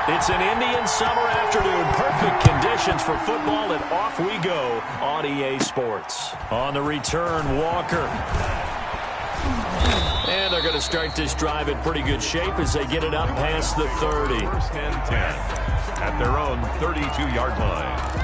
It's an Indian summer afternoon. Perfect conditions for football, and off we go on EA Sports. On the return, Walker. And they're going to start this drive in pretty good shape as they get it up past the 30. First and 10 at their own 32-yard line.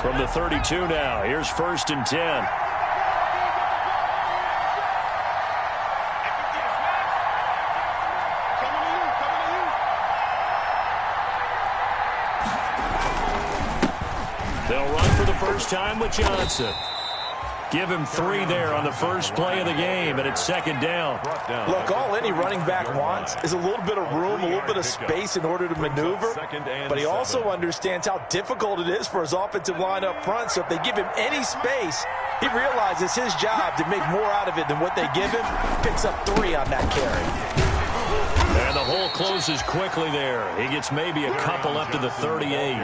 From the 32 now, here's 1st and 10. They'll run for the first time with Johnson. Give him 3 there on the first play of the game, and it's 2nd down. Look, all any running back wants is a little bit of room, a little bit of space in order to maneuver, but he also understands how difficult it is for his offensive line up front, so if they give him any space, he realizes his job to make more out of it than what they give him. Picks up 3 on that carry. And the hole closes quickly there. He gets maybe a couple up to the 38.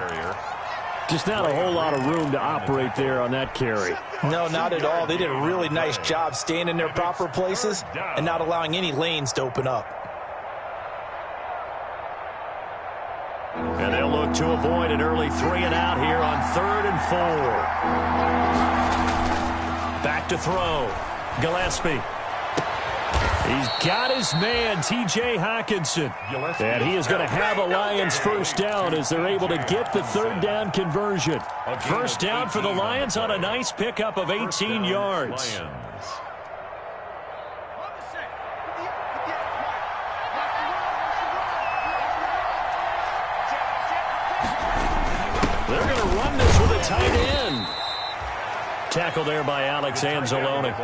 Just not a whole lot of room to operate there on that carry. No, not at all. They did a really nice job staying in their proper places and not allowing any lanes to open up. And they'll look to avoid an early 3 and out here on 3rd and 4. Back to throw. Gillespie. He's got his man, T.J. Hawkinson. And he is going to have a Lions first down as they're able to get the 3rd down conversion. First down for the Lions on a nice pickup of 18 yards. They're going to run this with a tight end. Tackle there by Alex Anzalone.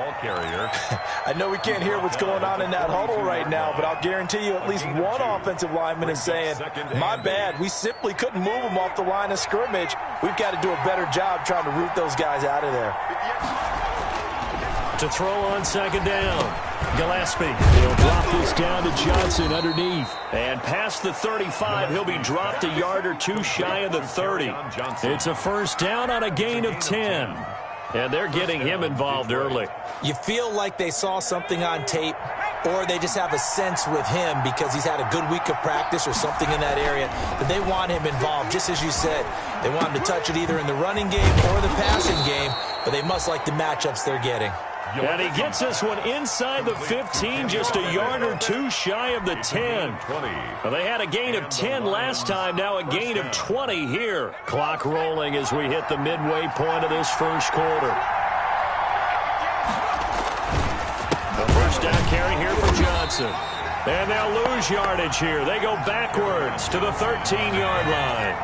I know we can't hear what's going on in that huddle right now, but I'll guarantee you at least one offensive lineman is saying, my bad, we simply couldn't move them off the line of scrimmage. We've got to do a better job trying to root those guys out of there. To throw on 2nd down. Gillespie. He'll drop this down to Johnson underneath. And past the 35, he'll be dropped a yard or 2 shy of the 30. It's a first down on a gain of 10. And they're getting him involved early. You feel like they saw something on tape, or they just have a sense with him because he's had a good week of practice or something in that area that they want him involved. Just as you said, they want him to touch it either in the running game or the passing game, but they must like the matchups they're getting. And he gets this one inside the 15, just a yard or 2 shy of the 10. Well, they had a gain of 10 last time, now a gain of 20 here. Clock rolling as we hit the midway point of this first quarter. The first down carry here for Johnson. And they'll lose yardage here. They go backwards to the 13-yard line.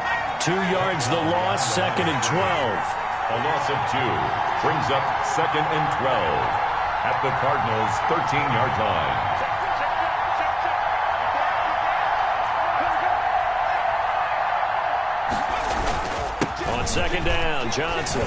2 yards the loss, 2nd and 12. A loss of 2 brings up 2nd and 12 at the Cardinals' 13-yard line. On 2nd down, Johnson.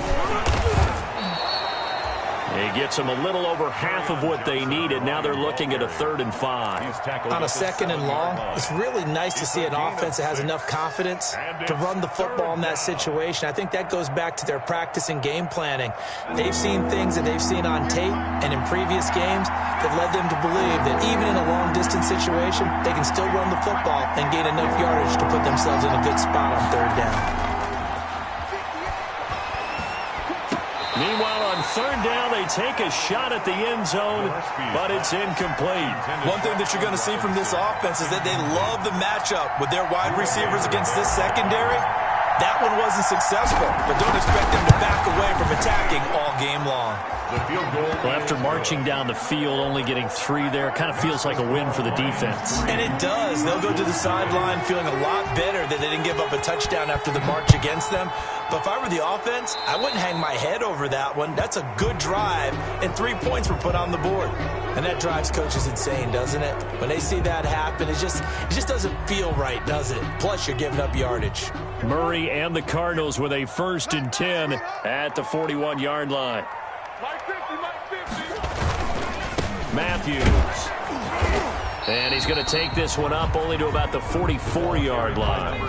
He gets them a little over half of what they needed. Now they're looking at a 3rd and 5. On a 2nd and long, it's really nice to see an offense that has enough confidence to run the football in that situation. I think that goes back to their practice and game planning. They've seen things that they've seen on tape and in previous games that led them to believe that even in a long-distance situation, they can still run the football and gain enough yardage to put themselves in a good spot on 3rd down. Meanwhile, on 3rd down, they take a shot at the end zone, but it's incomplete. One thing that you're going to see from this offense is that they love the matchup with their wide receivers against this secondary. That one wasn't successful, but don't expect them to back away from attacking all game long. Well, after marching down the field, only getting 3 there, kind of feels like a win for the defense. And it does. They'll go to the sideline feeling a lot better that they didn't give up a touchdown after the march against them. But if I were the offense, I wouldn't hang my head over that one. That's a good drive, and 3 points were put on the board. And that drives coaches insane, doesn't it? When they see that happen, it just doesn't feel right, does it? Plus, you're giving up yardage. Murray and the Cardinals with a 1st and 10 at the 41-yard line. Matthews. And he's going to take this one up only to about the 44-yard line.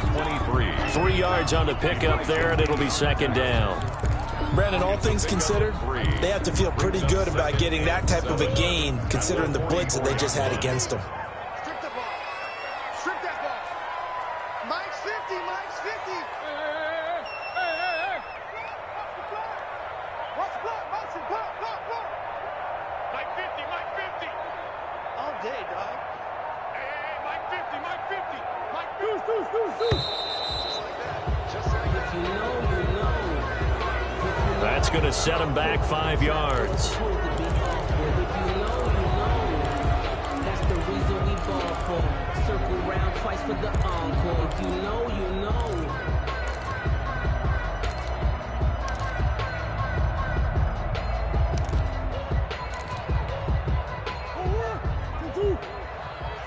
3 yards on the pickup there, and it'll be second down. Brandon, all things considered, they have to feel pretty good about getting that type of a gain, considering the blitz that they just had against them. Strip the ball. Strip that ball. Mike's 50. Mike's 50. What's block? Motion. Block. Mike 50. Mike 50. All day, dog. Hey, Mike 50. Mike 50. Mike deuce. Just like that. Just like that. If you know, you know. That's going to set him back 5 yards. If you know, you know. That's the reason we ball for. Circle round twice for the encore. If you know, you know.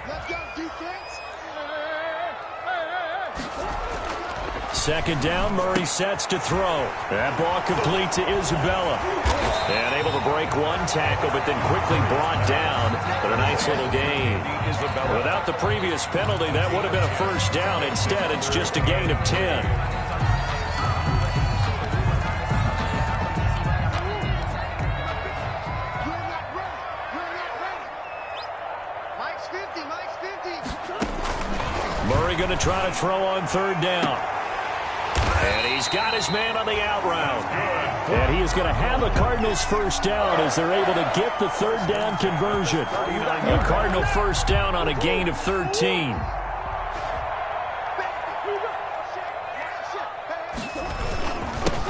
Let's go, defense. Second down, Murray sets to throw. That ball complete to Isabella. And able to break one tackle, but then quickly brought down. But a nice little gain. Without the previous penalty, that would have been a first down. Instead, it's just a gain of 10. Mike's 50. Mike's 50. Murray going to try to throw on third down. And he's got his man on the out route. And he is going to have a Cardinals first down as they're able to get the third down conversion. A Cardinal first down on a gain of 13.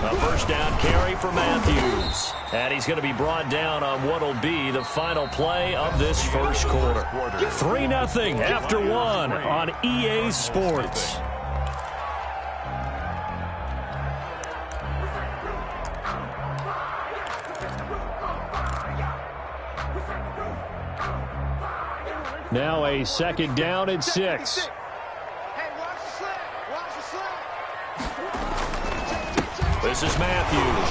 A first down carry for Matthews. And he's going to be brought down on what will be the final play of this first quarter. 3-0 after 1 on EA Sports. Now a second down and 6. Hey, watch the slant. Watch the slant. This is Matthews.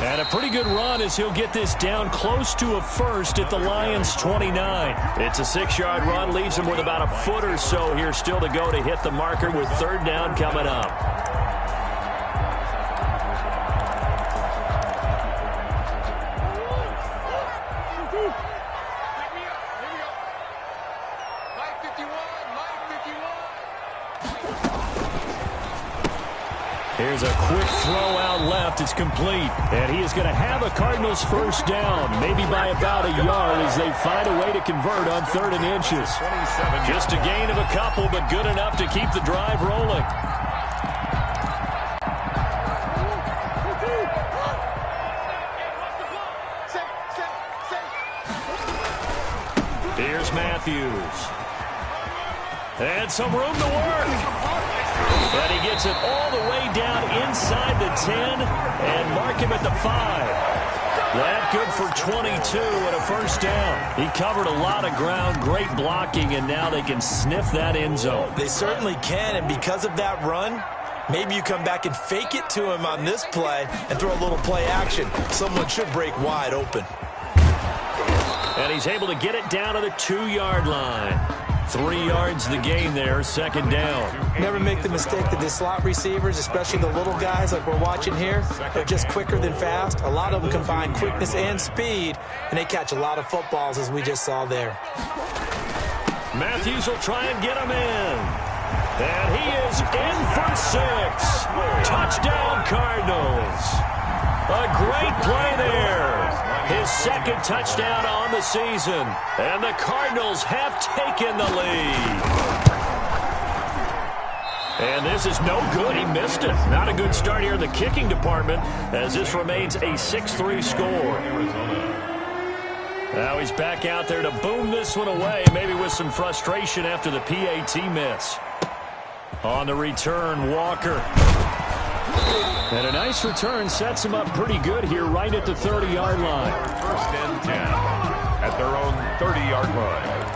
And a pretty good run as he'll get this down close to a first at the Lions' 29. It's a 6-yard run, leaves him with about a foot or so here still to go to hit the marker with third down coming up. Here's a quick throw out left. It's complete. And he is going to have a Cardinals first down, maybe by about a yard as they find a way to convert on 3rd and inches. Just a gain of a couple, but good enough to keep the drive rolling. Here's Matthews. And some room to work. And he gets it all the way down inside the 10 and mark him at the 5. That good for 22 and a first down. He covered a lot of ground, great blocking, and now they can sniff that end zone. They certainly can, and because of that run, maybe you come back and fake it to him on this play and throw a little play action. Someone should break wide open. And he's able to get it down to the 2-yard line. 3 yards the gain there, second down. Never make the mistake that the slot receivers, especially the little guys like we're watching here, are just quicker than fast. A lot of them combine quickness and speed, and they catch a lot of footballs as we just saw there. Matthews will try and get him in. And he is in for 6. Touchdown, Cardinals. A great play there. His second touchdown on the season. And the Cardinals have taken the lead. And this is no good. He missed it. Not a good start here in the kicking department as this remains a 6-3 score. Now he's back out there to boom this one away, maybe with some frustration after the PAT miss. On the return, Walker. And a nice return sets him up pretty good here right at the 30-yard line. First and 10 at their own 30-yard line.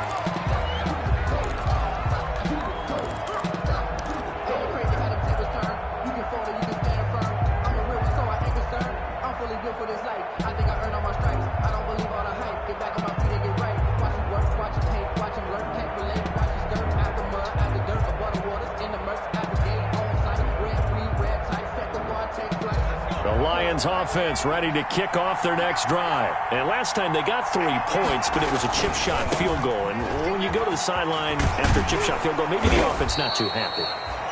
For this life, I think I earned all my stripes. I don't offense ready to kick off their next drive. And last time they got 3 points, but it was a chip shot field goal. And when you go to the sideline after a chip shot field goal, maybe the offense not too happy.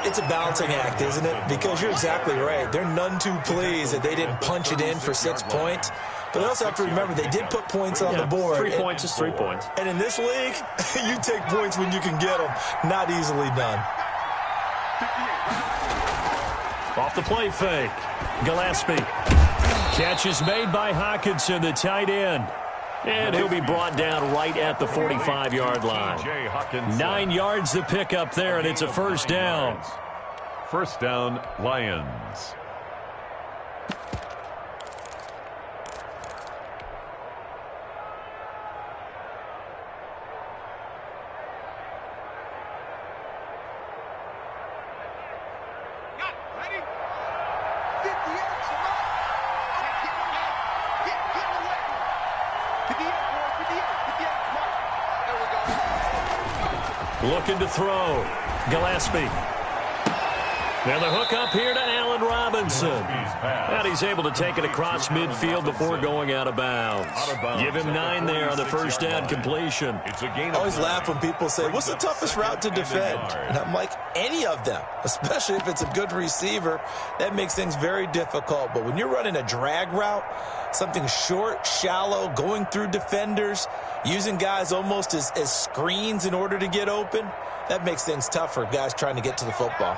It's a balancing act, isn't it? Because you're exactly right. They're none too pleased that they didn't punch it in for 6 points. But they also have to remember they did put points on the board. 3 points is 3 points. And in this league, you take points when you can get them. Not easily done. Off the play fake. Gillespie. Catch is made by Hockenson, the tight end. And he'll be brought down right at the 45-yard line. 9 yards to pick up there, and it's a first down. First down, Lions. Looking to throw. Gillespie. Now the hook up here to Allen Robinson. And he's able to take it across midfield before going out of bounds. Give him 9 there on the first down completion. I always laugh when people say, what's the toughest route to defend? And I'm like, any of them, especially if it's a good receiver. That makes things very difficult. But when you're running a drag route, something short, shallow, going through defenders, using guys almost as screens in order to get open, that makes things tough for guys trying to get to the football.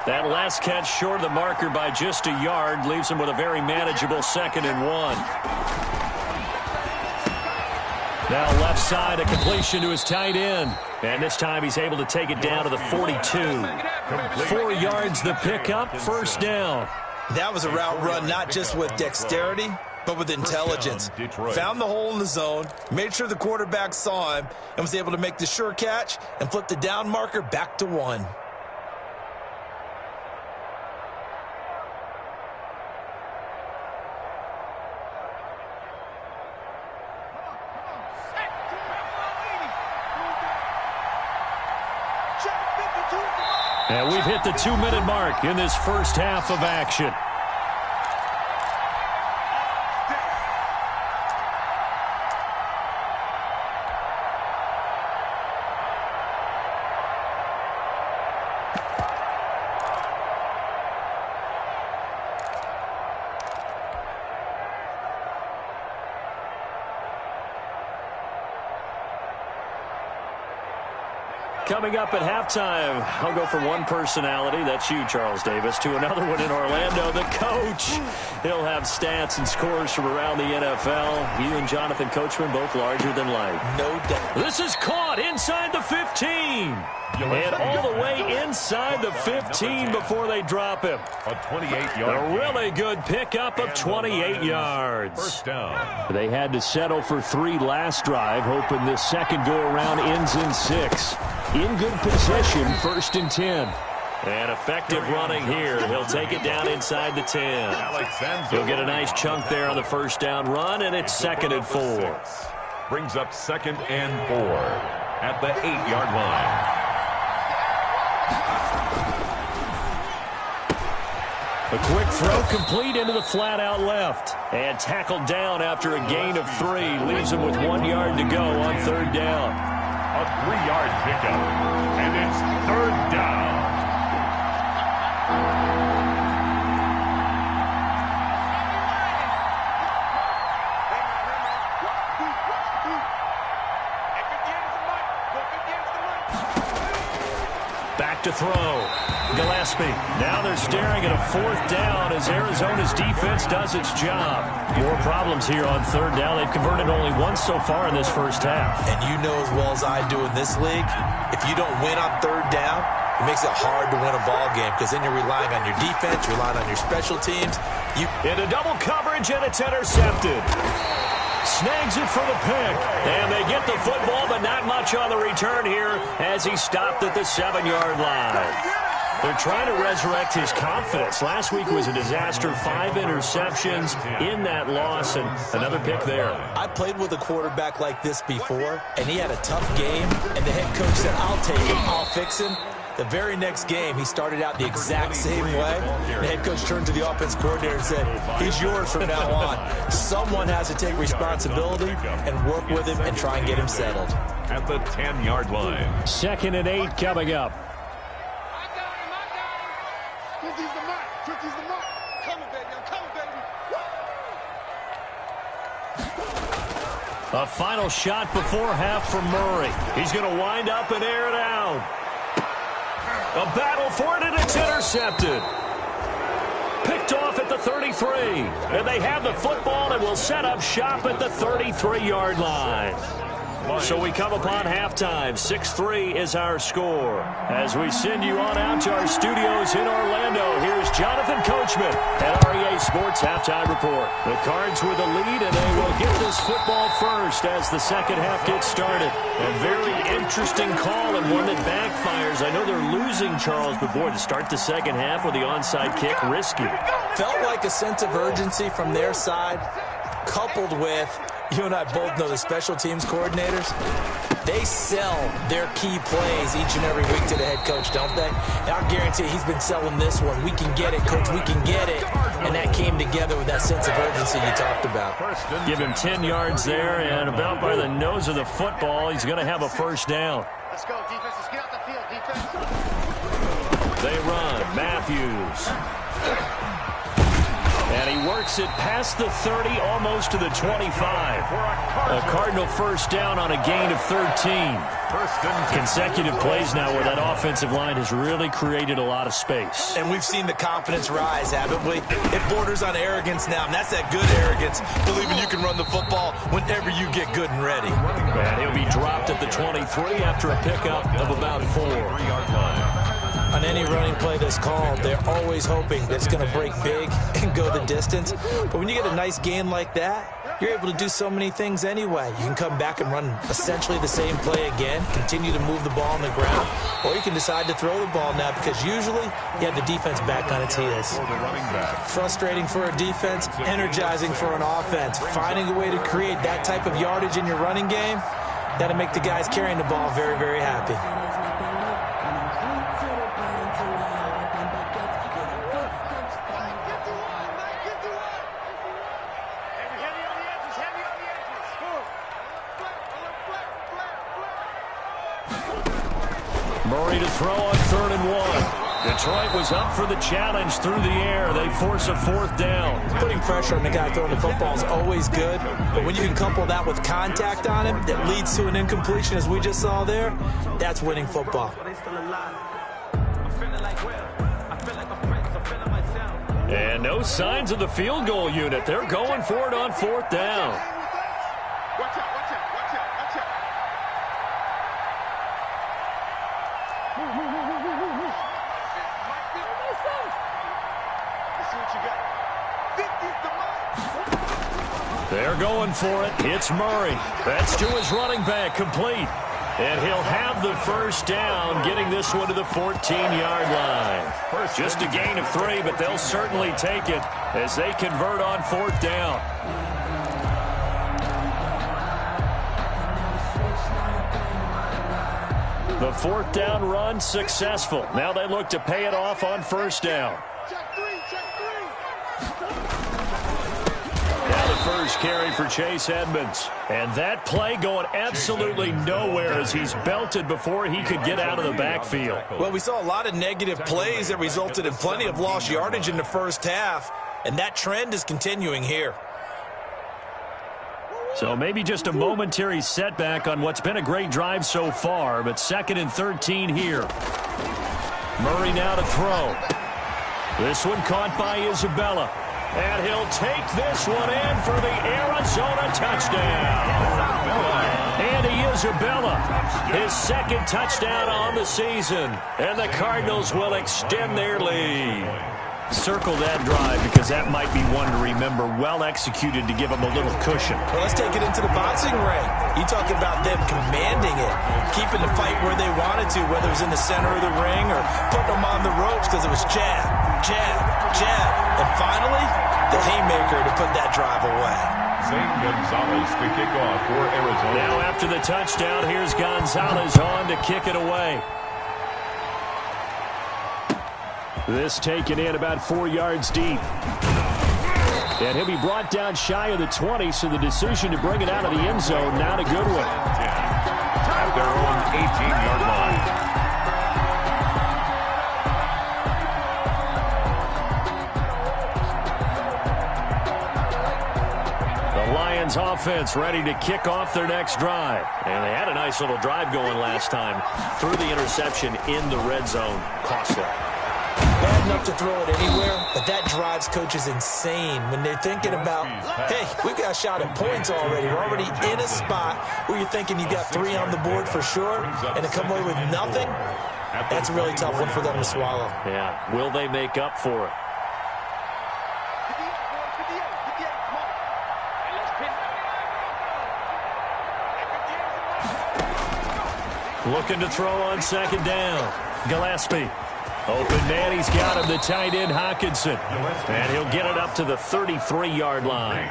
That last catch short of the marker by just a yard leaves him with a very manageable 2nd and 1. Now left side, a completion to his tight end. And this time he's able to take it down to the 42. 4 yards the pickup, first down. That was a route run not just with dexterity, but with intelligence. Found the hole in the zone, made sure the quarterback saw him, and was able to make the sure catch and flip the down marker back to 1. And we've hit the 2-minute mark in this first half of action. Coming up at halftime, I'll go from one personality, that's you, Charles Davis, to another one in Orlando, the coach. He'll have stats and scores from around the NFL. You and Jonathan Coachman, both larger than life. No doubt. This is caught inside the 15. And all the way inside the 15 before they drop him. A 28-yard. A really good pickup of 28 yards. First down. They had to settle for 3 last drive, hoping this second go-around ends in 6. In good possession, 1st and 10. And effective running here. He'll take it down inside the 10. He'll get a nice chunk there on the first down run, and it's 2nd and 4. Brings up 2nd and 4 at the 8-yard line. A quick throw complete into the flat out left. And tackled down after a gain of 3. Leaves him with 1 yard to go on 3rd down. A 3-yard pickup, and it's 3rd down. Back to throw. Gillespie. Now they're staring at a 4th down as Arizona's defense does its job. More problems here on 3rd down. They've converted only once so far in this first half. And you know as well as I do in this league, if you don't win on 3rd down, it makes it hard to win a ball game because then you're relying on your defense, you're relying on your special teams. Into double coverage, and it's intercepted. Snags it for the pick. And they get the football, but not much on the return here as he stopped at the 7-yard line. They're trying to resurrect his confidence. Last week was a disaster. 5 interceptions in that loss, and another pick there. I played with a quarterback like this before, and he had a tough game, and the head coach said, I'll take him, I'll fix him. The very next game, he started out the exact same way. The head coach turned to the offense coordinator and said, he's yours from now on. Someone has to take responsibility and work with him and try and get him settled. At the 10-yard line. 2nd and 8 coming up. I got him. Tricky's the mark. Tricky's the mark. Coming, baby. I'm coming, baby. A final shot before half from Murray. He's going to wind up and air it out. A battle for it, and it's intercepted. Picked off at the 33. And they have the football and will set up shop at the 33-yard line. So we come upon halftime. 6-3 is our score. As we send you on out to our studios in Orlando, here's Jonathan Coachman at REA Sports Halftime Report. The Cards with the lead, and they will get this football first as the second half gets started. A very interesting call and one that backfires. I know they're losing, Charles, but boy, to start the second half with the onside kick, risky. Felt like a sense of urgency from their side, coupled with, you and I both know the special teams coordinators, they sell their key plays each and every week to the head coach, don't they? And I guarantee he's been selling this one. We can get it, coach, we can get it. And that came together with that sense of urgency you talked about. Give him 10 yards there, and about by the nose of the football, he's going to have a first down. Let's go, defense. Let's get out the field, defense. They run. Matthews. And he works it past the 30, almost to the 25. A Cardinal first down on a gain of 13. Consecutive plays now where that offensive line has really created a lot of space. And we've seen the confidence rise, haven't we? It borders on arrogance now, and that's that good arrogance, believing you can run the football whenever you get good and ready. And he'll be dropped at the 23 after a pickup of about 4. On any running play that's called, they're always hoping that it's going to break big and go the distance. But when you get a nice gain like that, you're able to do so many things anyway. You can come back and run essentially the same play again, continue to move the ball on the ground, or you can decide to throw the ball now because usually you have the defense back on its heels. Frustrating for a defense, energizing for an offense. Finding a way to create that type of yardage in your running game, that'll make the guys carrying the ball very, very happy. Murray to throw on 3rd and 1. Detroit was up for the challenge through the air. They force a 4th down. Putting pressure on the guy throwing the football is always good, but when you can couple that with contact on him that leads to an incompletion as we just saw there, that's winning football. And no signs of the field goal unit. They're going for it on 4th down. Watch out, watch out, watch out, watch out. Let's see what you got. 50's the mark. They're going for it. It's Murray. That's to his running back, complete. And he'll have the first down, getting this one to the 14-yard line. Just a gain of 3, but they'll certainly take it as they convert on 4th down. The 4th down run successful. Now they look to pay it off on 1st down. Check 3, check 3. Now the first carry for Chase Edmonds. And that play going absolutely nowhere as he's belted before he could get out of the backfield. Well, we saw a lot of negative plays that resulted in plenty of lost yardage in the first half, and that trend is continuing here. So maybe just a momentary setback on what's been a great drive so far, but 2nd and 13 here. Murray now to throw. This one caught by Isabella. And he'll take this one in for the Arizona touchdown. Andy Isabella, his 2nd touchdown on the season. And the Cardinals will extend their lead. Circle that drive because that might be one to remember. Well executed to give them a little cushion. Well, let's take it into the boxing ring. You talk about them commanding it, keeping the fight where they wanted to, whether it was in the center of the ring or putting them on the ropes because it was jab, jab, jab. And finally, the haymaker to put that drive away. Zane Gonzalez to kick off for Arizona. Now after the touchdown, here's Gonzalez on to kick it away. This taken in about 4 yards deep. And he'll be brought down shy of the 20, so the decision to bring it out of the end zone, not a good one. At their own 18-yard line. Lions offense ready to kick off their next drive. And they had a nice little drive going last time. Threw the interception in the red zone. Costly. Bad enough to throw it anywhere, but that drives coaches insane when they're thinking about, hey, we got a shot at points already. We're already in a spot where you're thinking you got 3 on the board for sure, and to come away with nothing, that's a really tough one for them to swallow. Yeah, will they make up for it? Looking to throw on second down. Gillespie. Open man, he's got him, the tight end, Hawkinson. And he'll get it up to the 33-yard line.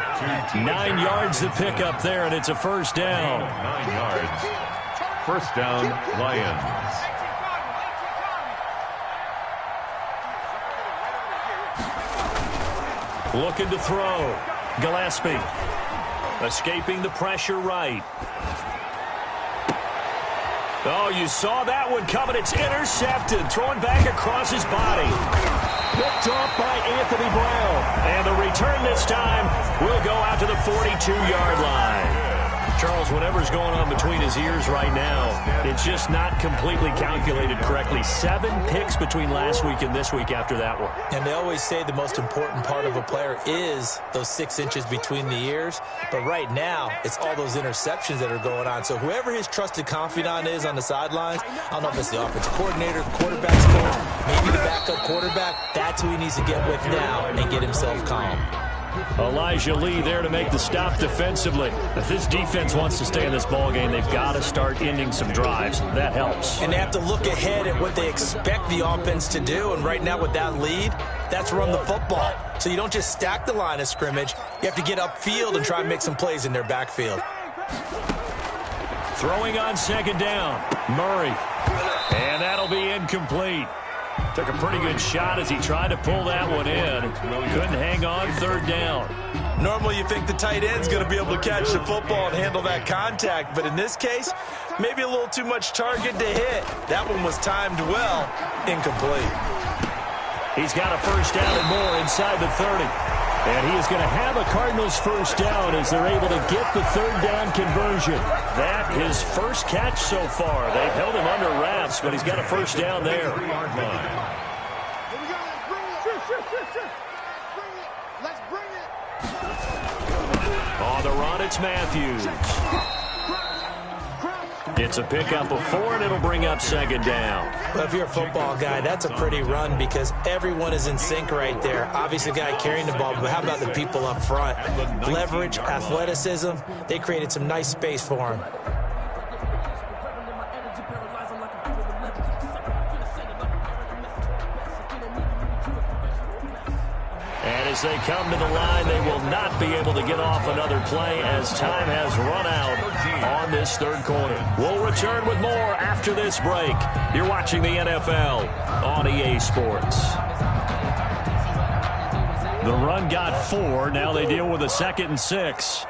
9 yards to pick up there, and it's a first down. 9 yards. First down, Lions. Looking to throw. Gillespie. Escaping the pressure right. Oh, you saw that one coming. It's intercepted. Throwing back across his body. Picked off by Anthony Brown. And the return this time will go out to the 42-yard line. Charles, whatever's going on between his ears right now, it's just not completely calculated correctly. 7 picks between last week and this week after that one. And they always say the most important part of a player is those 6 inches between the ears. But right now, it's all those interceptions that are going on. So whoever his trusted confidant is on the sidelines, I don't know if it's the offensive coordinator, the quarterback's coach, maybe the backup quarterback, that's who he needs to get with now and get himself calm. Elijah Lee there to make the stop defensively. If this defense wants to stay in this ballgame, they've got to start ending some drives. That helps. And they have to look ahead at what they expect the offense to do. And right now with that lead, that's run the football. So you don't just stack the line of scrimmage. You have to get upfield and try and make some plays in their backfield. Throwing on second down. Murray. And that'll be incomplete. Took a pretty good shot as he tried to pull that one in. Couldn't hang on third down. Normally you think the tight end's going to be able to catch the football and handle that contact. But in this case, maybe a little too much target to hit. That one was timed well. Incomplete. He's got a first down and more inside the 30. And he is going to have a Cardinals first down as they're able to get the third down conversion. That his first catch so far. They've held him under wraps, but he's got a first down there. On the run, it's Matthews. It's a pickup of 4, and it'll bring up second down. Well, if you're a football guy, that's a pretty run because everyone is in sync right there. Obviously, the guy carrying the ball, but how about the people up front? Leverage, athleticism, they created some nice space for him. And as they come to the line, they will not be able to get off another play as time has run out on this third quarter. We'll return with more after this break. You're watching the NFL on EA Sports. The run got 4. Now they deal with a 2nd and 6.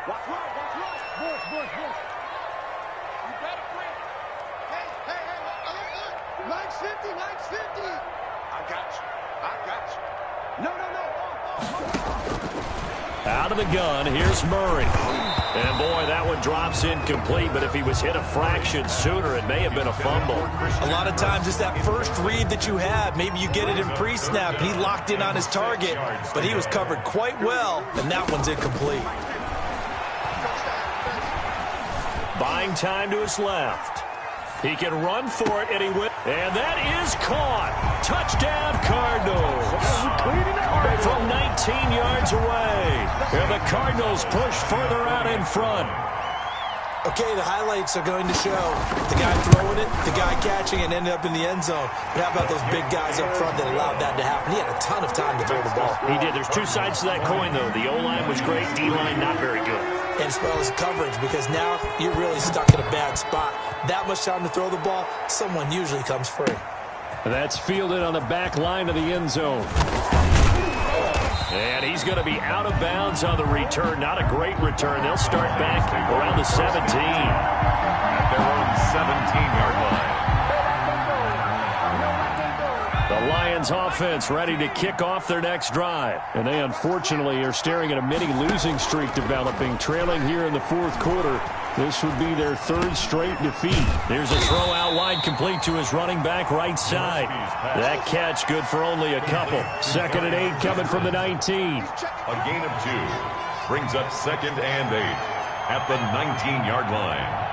Out of the gun, here's Murray. And, boy, that one drops incomplete, but if he was hit a fraction sooner, it may have been a fumble. A lot of times it's that first read that you have. Maybe you get it in pre-snap, and he locked in on his target, but he was covered quite well, and that one's incomplete. Buying time to his left. He can run for it, and he will. And that is caught. Touchdown, Cardinals. From 19 yards away. And the Cardinals push further out in front. Okay, the highlights are going to show the guy throwing it, the guy catching it, and ended up in the end zone. But how about those big guys up front that allowed that to happen? He had a ton of time to throw the ball. He did. There's 2 sides to that coin, though. The O-line was great. D-line not very good. And as well as coverage, because now you're really stuck in a bad spot. That much time to throw the ball, someone usually comes free. That's fielded on the back line of the end zone. And he's going to be out of bounds on the return. Not a great return. They'll start back around the 17. At their own 17-yard line. The Lions offense ready to kick off their next drive. And they unfortunately are staring at a mini losing streak developing, trailing here in the fourth quarter. This would be their third straight defeat. There's a throw out wide complete to his running back right side. That catch good for only a couple. 2nd and 8 coming from the 19. A gain of 2 brings up 2nd and 8 at the 19-yard line.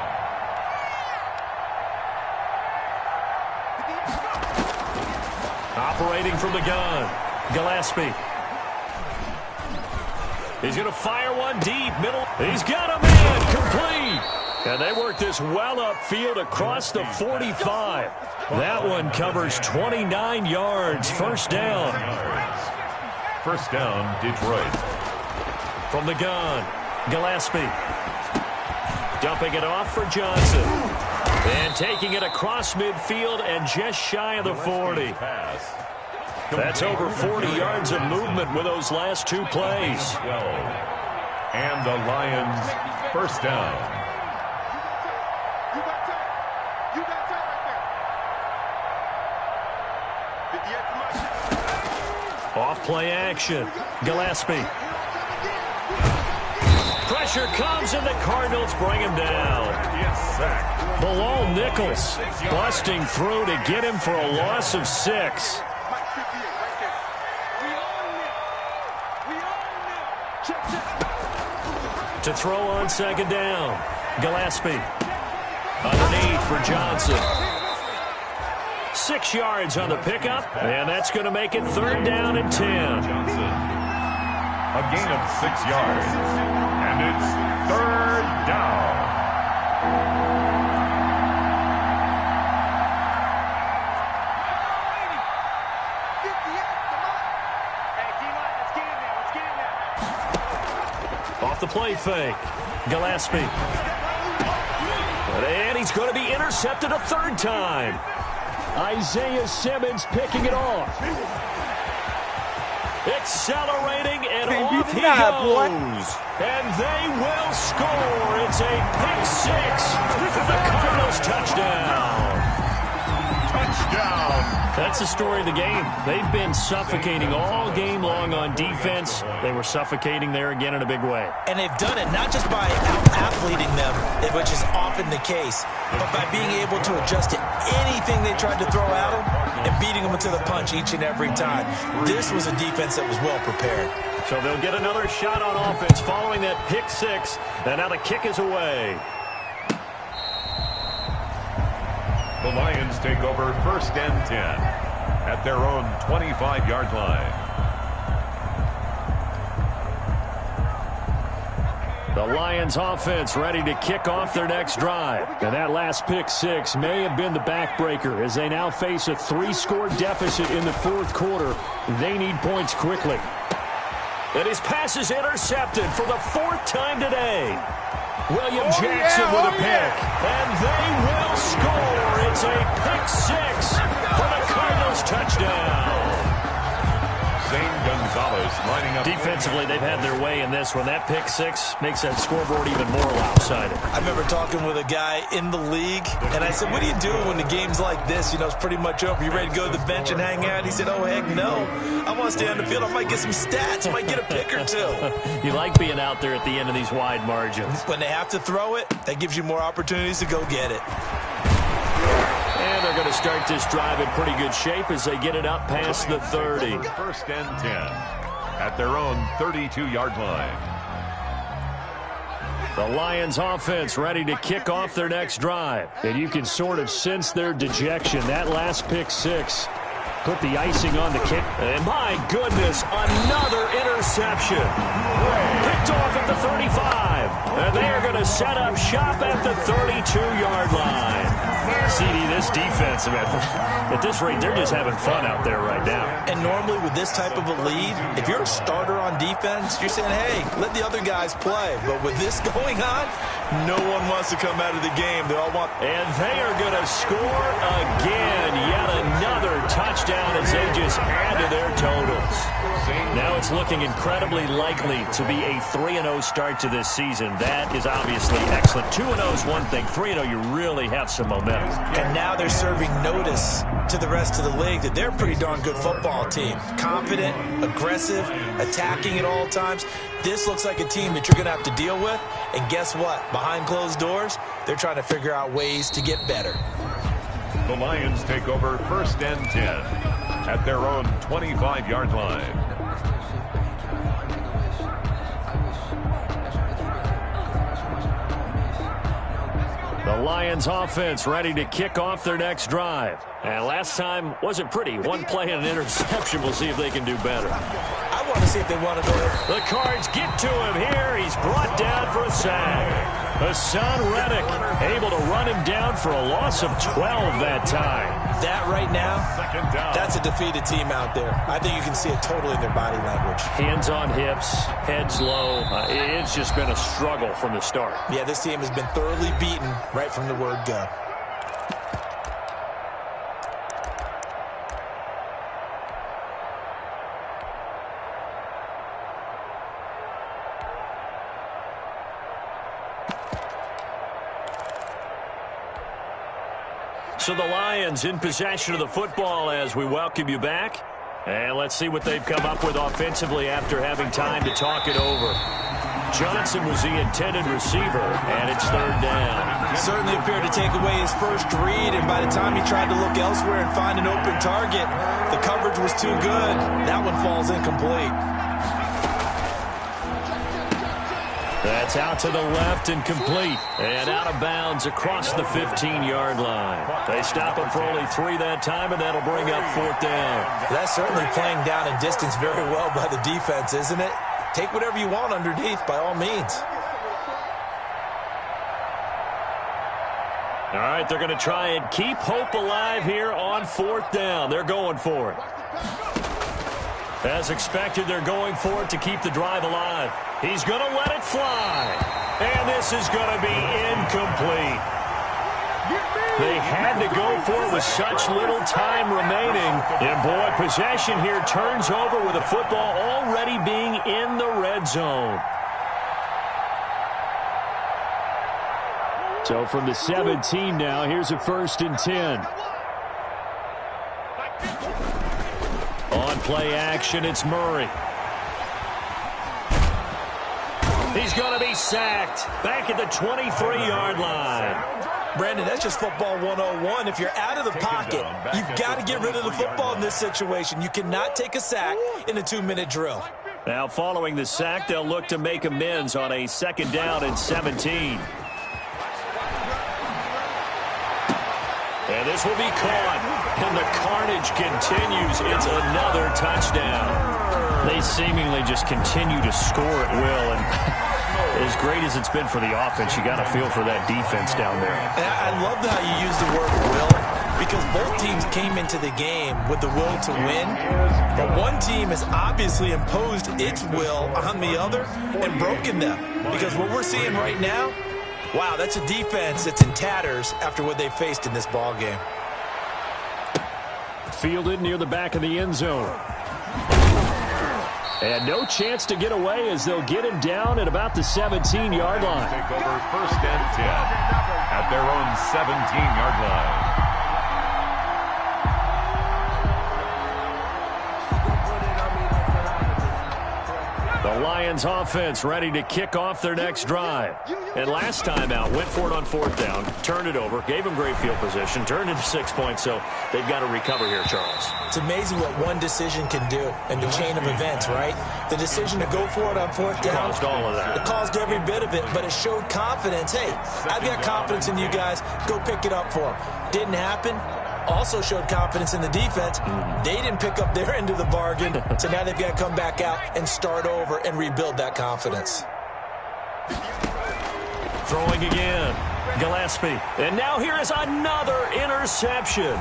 Operating from the gun, Gillespie. He's going to fire one deep, middle. He's got a man, complete. And they work this well upfield across the 45. That one covers 29 yards. First down. First down, Detroit. From the gun, Gillespie. Dumping it off for Johnson. And taking it across midfield and just shy of the 40. That's over 40 yards of movement with those last 2 plays. 12. And the Lions first down. You got time. You got time right there. Off play action. Gillespie. Pressure comes and the Cardinals bring him down. Bilal Nichols busting through to get him for a loss of 6. To throw on 2nd down. Gillespie. Underneath for Johnson. 6 yards on the pickup, and that's going to make it 3rd down and 10. Johnson. A gain of 6 yards. And it's 3rd down. Off the play fake. Gillespie. And he's going to be intercepted a 3rd time. Isaiah Simmons picking it off. Accelerating and off he goes. And they will score. It's a pick 6 for the Cardinals touchdown. Touchdown. That's the story of the game. They've been suffocating all game long on defense. They were suffocating there again in a big way. And they've done it not just by out-athleting them, which is often the case, but by being able to adjust to anything they tried to throw at them and beating them into the punch each and every time. This was a defense that was well prepared. So they'll get another shot on offense following that pick 6. And now the kick is away. The Lions take over 1st and 10 at their own 25-yard line. The Lions offense ready to kick off their next drive. And that last pick 6 may have been the backbreaker as they now face a 3-score deficit in the 4th quarter. They need points quickly. And his pass is intercepted for the 4th time today. William Jackson with a pick. And they will score. It's a pick 6 for the Cardinals touchdown. Zane Gonzalez lining up. Defensively, they've had their way in this one. That pick 6 makes that scoreboard even more lopsided. I remember talking with a guy in the league, and I said, what do you do when the game's like this? You know, it's pretty much over. You ready to go to the bench and hang out? He said, oh, heck no. I want to stay on the field. I might get some stats. I might get a pick or 2. You like being out there at the end of these wide margins. When they have to throw it, that gives you more opportunities to go get it. And they're going to start this drive in pretty good shape as they get it up past the 30. 1st and 10 at their own 32-yard line. The Lions offense ready to kick off their next drive. And you can sort of sense their dejection. That last pick 6 put the icing on the cake. And my goodness, another interception. Picked off at the 35. And they are going to set up shop at the 32-yard line. CD, this defense, man, at this rate, they're just having fun out there right now. And normally with this type of a lead, if you're a starter on defense, you're saying, hey, let the other guys play. But with this going on, no one wants to come out of the game. They all want. And they are going to score again. Yet another touchdown as they just add to their totals. Now it's looking incredibly likely to be a 3-0 start to this season. That is obviously excellent. 2-0 is one thing. 3-0, you really have some momentum. And now they're serving notice to the rest of the league that they're a pretty darn good football team. Confident, aggressive, attacking at all times. This looks like a team that you're going to have to deal with. And guess what? Behind closed doors, they're trying to figure out ways to get better. The Lions take over 1st and 10 at their own 25-yard line. The Lions offense ready to kick off their next drive. And last time wasn't pretty. One play and an interception. We'll see if they can do better. I want to see if they want to go. The Cards get to him here. He's brought down for a sack. Hassan Reddick able to run him down for a loss of 12 that time. That right now, that's a defeated team out there. I think you can see it totally in their body language. Hands on hips, heads low. It's just been a struggle from the start. Yeah, this team has been thoroughly beaten right from the word go. So the Lions in possession of the football as we welcome you back. And let's see what they've come up with offensively after having time to talk it over. Johnson was the intended receiver, and it's 3rd down. Certainly appeared to take away his first read, and by the time he tried to look elsewhere and find an open target, the coverage was too good. That one falls incomplete. That's out to the left and complete. And out of bounds across the 15-yard line. They stop him for only 3 that time, and that'll bring up 4th down. That's certainly playing down in distance very well by the defense, isn't it? Take whatever you want underneath, by all means. All right, they're going to try and keep hope alive here on 4th down. They're going for it. As expected, they're going for it to keep the drive alive. He's going to let it fly. And this is going to be incomplete. They had to go for it with such little time remaining. And, boy, possession here turns over with the football already being in the red zone. So from the 17 now, here's a 1st and 10. On play action, it's Murray. He's going to be sacked back at the 23-yard line. Brandon, that's just football 101. If you're out of the pocket, you've got to get rid of the football in this situation. You cannot take a sack in a 2-minute drill. Now, following the sack, they'll look to make amends on a 2nd down and 17. And this will be caught. And the carnage continues. It's another touchdown. They seemingly just continue to score at will. And as great as it's been for the offense, you got to feel for that defense down there. And I love how you use the word will, because both teams came into the game with the will to win. But one team has obviously imposed its will on the other and broken them. Because what we're seeing right now, wow, that's a defense that's in tatters after what they faced in this ball game. Fielded near the back of the end zone. And no chance to get away as they'll get him down at about the 17-yard line. Take over 1st and 10 at their own 17-yard line. The Lions offense ready to kick off their next drive. And last time out, went for it on 4th down, turned it over, gave them great field position, turned into 6 points, so they've got to recover here, Charles. It's amazing what one decision can do in the chain of events, right? The decision to go for it on 4th down. Caused all of that. It caused every bit of it, but it showed confidence. Hey, I've got confidence in you guys. Go pick it up for them. Didn't happen. Also showed confidence in the defense. They didn't pick up their end of the bargain, so now they've got to come back out and start over and rebuild that confidence. Throwing again. Gillespie. And now here is another interception.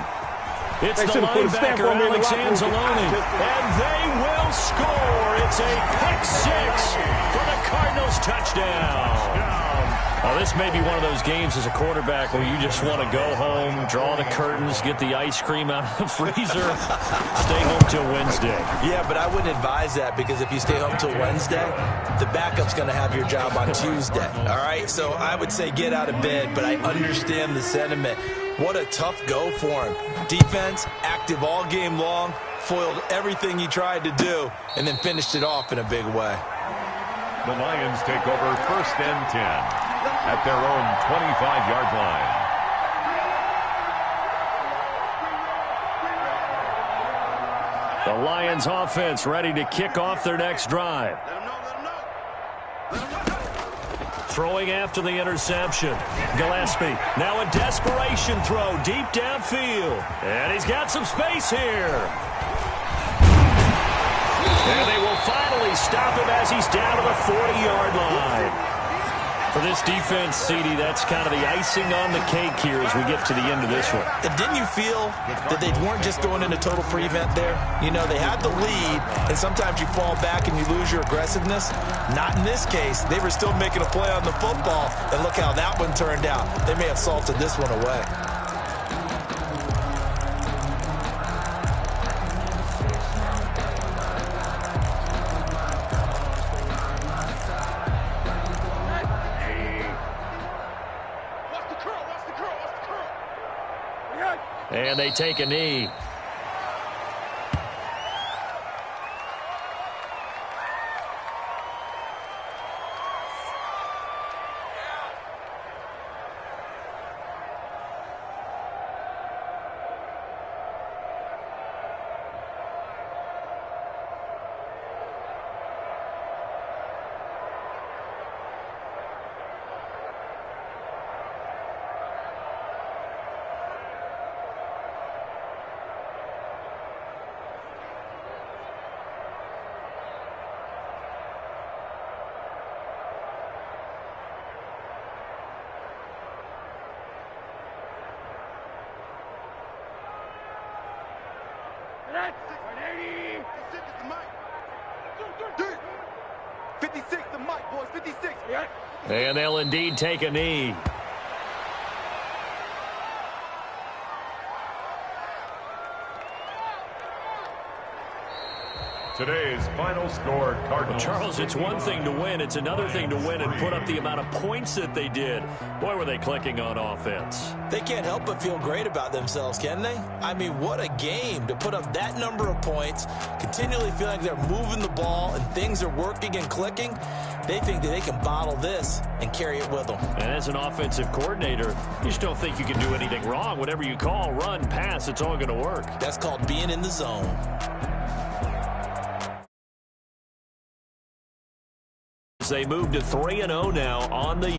It's the linebacker, Alex Anzalone. And they will score. It's a pick six for the Cardinals touchdown. This may be one of those games as a quarterback where you just want to go home, draw the curtains, get the ice cream out of the freezer, stay home till Wednesday. Yeah, but I wouldn't advise that, because if you stay home till Wednesday, the backup's going to have your job on Tuesday. All right? So I would say get out of bed, but I understand the sentiment. What a tough go for him. Defense, active all game long, foiled everything he tried to do, and then finished it off in a big way. The Lions take over 1st and 10 at their own 25-yard line. The Lions offense ready to kick off their next drive. Throwing after the interception. Gillespie. Now a desperation throw deep downfield. And he's got some space here. And they will finally stop him as he's down to the 40-yard line. For this defense, CD, that's kind of the icing on the cake here as we get to the end of this one. And didn't you feel that they weren't just going into total prevent there? You know, they had the lead, and sometimes you fall back and you lose your aggressiveness. Not in this case. They were still making a play on the football, and look how that one turned out. They may have salted this one away. And they take a knee. And they'll indeed take a knee. Today's final score, Cardinals. Well, Charles, it's one thing to win. It's another thing to win and put up the amount of points that they did. Boy, were they clicking on offense. They can't help but feel great about themselves, can they? I mean, what a game to put up that number of points, continually feeling like they're moving the ball and things are working and clicking. They think that they can bottle this and carry it with them. And as an offensive coordinator, you just don't think you can do anything wrong. Whatever you call, run, pass, it's all going to work. That's called being in the zone. They move to 3-0 now on the